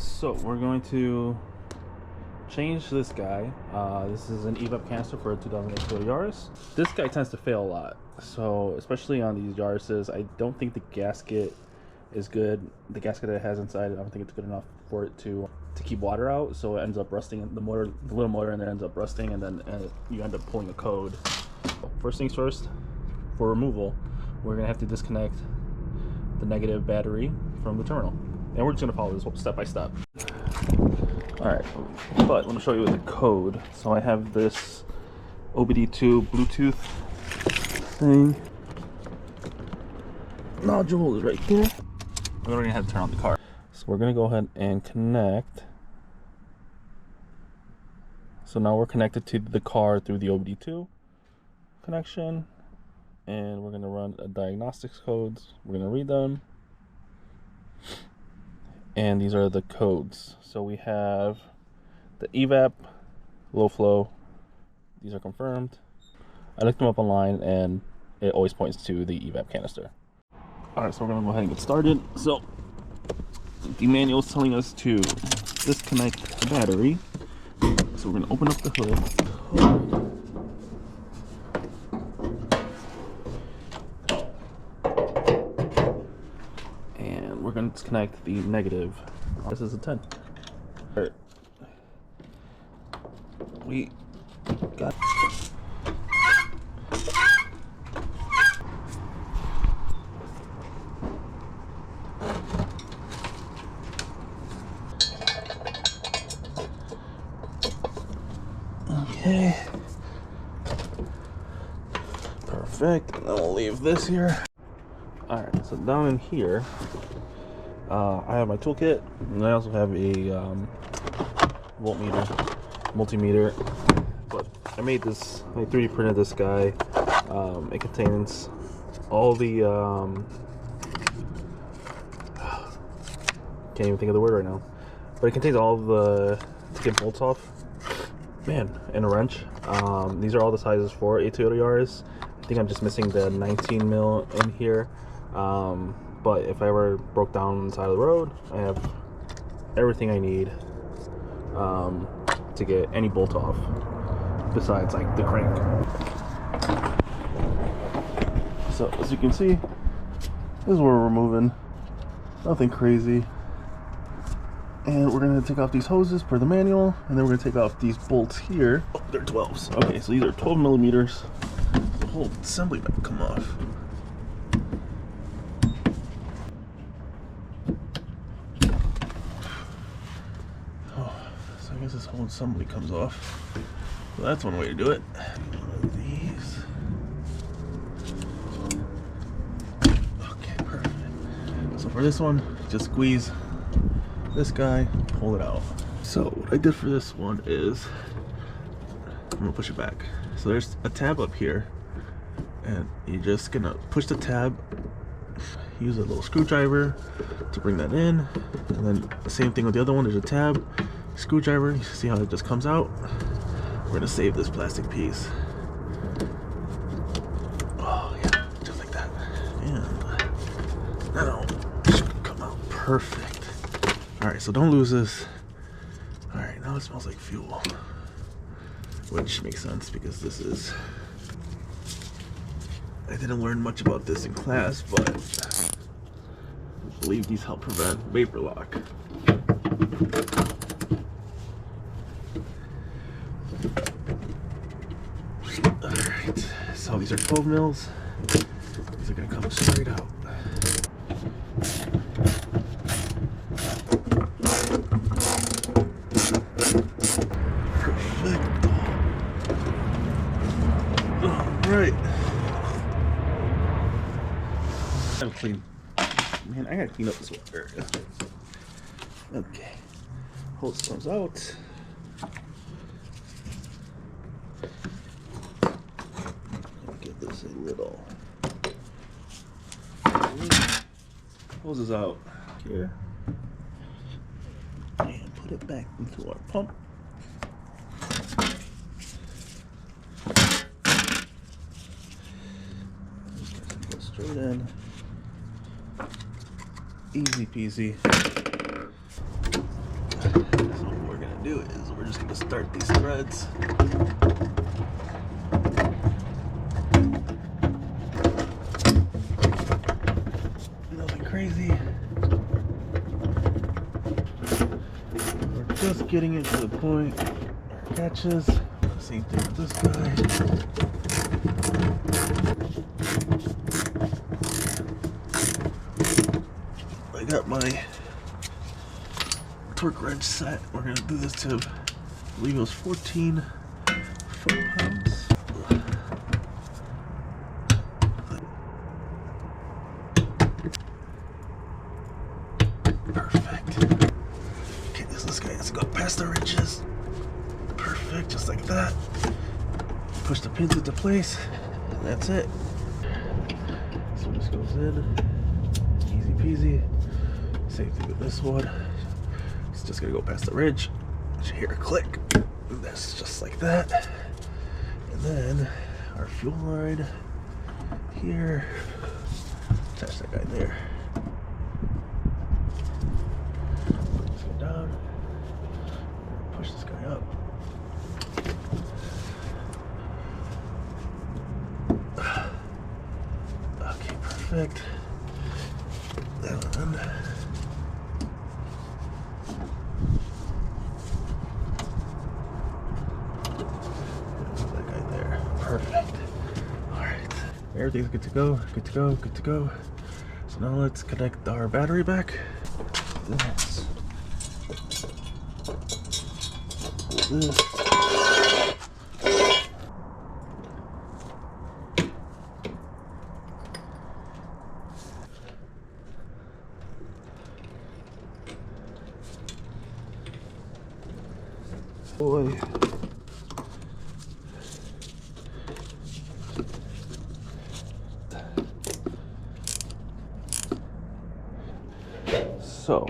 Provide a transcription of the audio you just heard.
So we're going to change this guy. This is an Evap Cannister for a 2008 Toyota Yaris. This guy tends to fail a lot, so especially on these Yarises, I don't think the gasket is good. The gasket that it has inside, I don't think it's good enough for it to keep water out, so it ends up rusting. The little motor in there ends up rusting, and then you end up pulling a code. First things first, for removal, we're gonna have to disconnect the negative battery from the terminal, and we're just gonna follow this step by step. Alright, but let me show you the code. So I have this OBD2 Bluetooth thing. Nodule is right there. We're gonna have to turn on the car. So we're gonna go ahead and connect. So now we're connected to the car through the OBD2 connection, and we're gonna run a diagnostics codes. We're gonna read them. And these are the codes. So we have the Evap, low flow. These are confirmed. I looked them up online and it always points to the Evap Cannister. Alright, so we're gonna go ahead and get started. So the manual is telling us to disconnect the battery. So we're gonna open up the hood. We're going to disconnect the negative. This is a 10. Alright. We got. Okay. Perfect. And then we'll leave this here. Alright, so down in here, I have my toolkit, and I also have a voltmeter, multimeter. But I made this, I 3D printed this guy. It contains all the, can't even think of the word right now, but it contains all of the, to get bolts off, man, and a wrench. These are all the sizes for a Toyota Yaris. I think I'm just missing the 19 mil in here. But if I ever broke down on the side of the road, I have everything I need to get any bolt off besides like the crank. So as you can see, this is where we're moving. Nothing crazy. And we're gonna take off these hoses per the manual, and then we're gonna take off these bolts here. Oh, they're 12s. Okay, so these are 12 millimeters. The whole assembly might come off. I guess this whole assembly comes off. So that's one way to do it. One of these. Okay, perfect. So for this one, just squeeze this guy, pull it out. So what I did for this one is, I'm gonna push it back. So there's a tab up here, and you're just gonna push the tab, use a little screwdriver to bring that in, and then the same thing with the other one. There's a tab, screwdriver. You see how it just comes out? We're gonna save this plastic piece. Oh yeah, just like that. And now it should come out perfect. Alright, so don't lose this. Alright, now it smells like fuel, which makes sense because this is, I didn't learn much about this in class, but I believe these help prevent vapor lock. Alright, so these are 12 mils. These are gonna come straight out. Perfect. Alright. I gotta clean. Man, I gotta clean up this water. Okay. Hose comes out. Get this a little. Hoses out here. And put it back into our pump. Just go straight in. Easy peasy. So what we're gonna do is we're just gonna start these threads. Nothing crazy. We're just getting it to the point where it catches. Same thing with this guy. I got my torque wrench set. We're gonna do this to, I believe it was 14 foot-pounds. Perfect. Okay, this guy has to go past the ridges. Perfect, just like that. Push the pins into place, and that's it. So this goes in, easy peasy. Same thing with this one. It's just gonna go past the ridge. You hear a click. And that's just like that. And then our fuel line here. Attach that guy there. Put this guy down. Push this guy up. Okay, perfect. That one. That guy there. Perfect. Alright. Everything's good to go. Good to go. Good to go. So now let's connect our battery back. This. This. Boy. So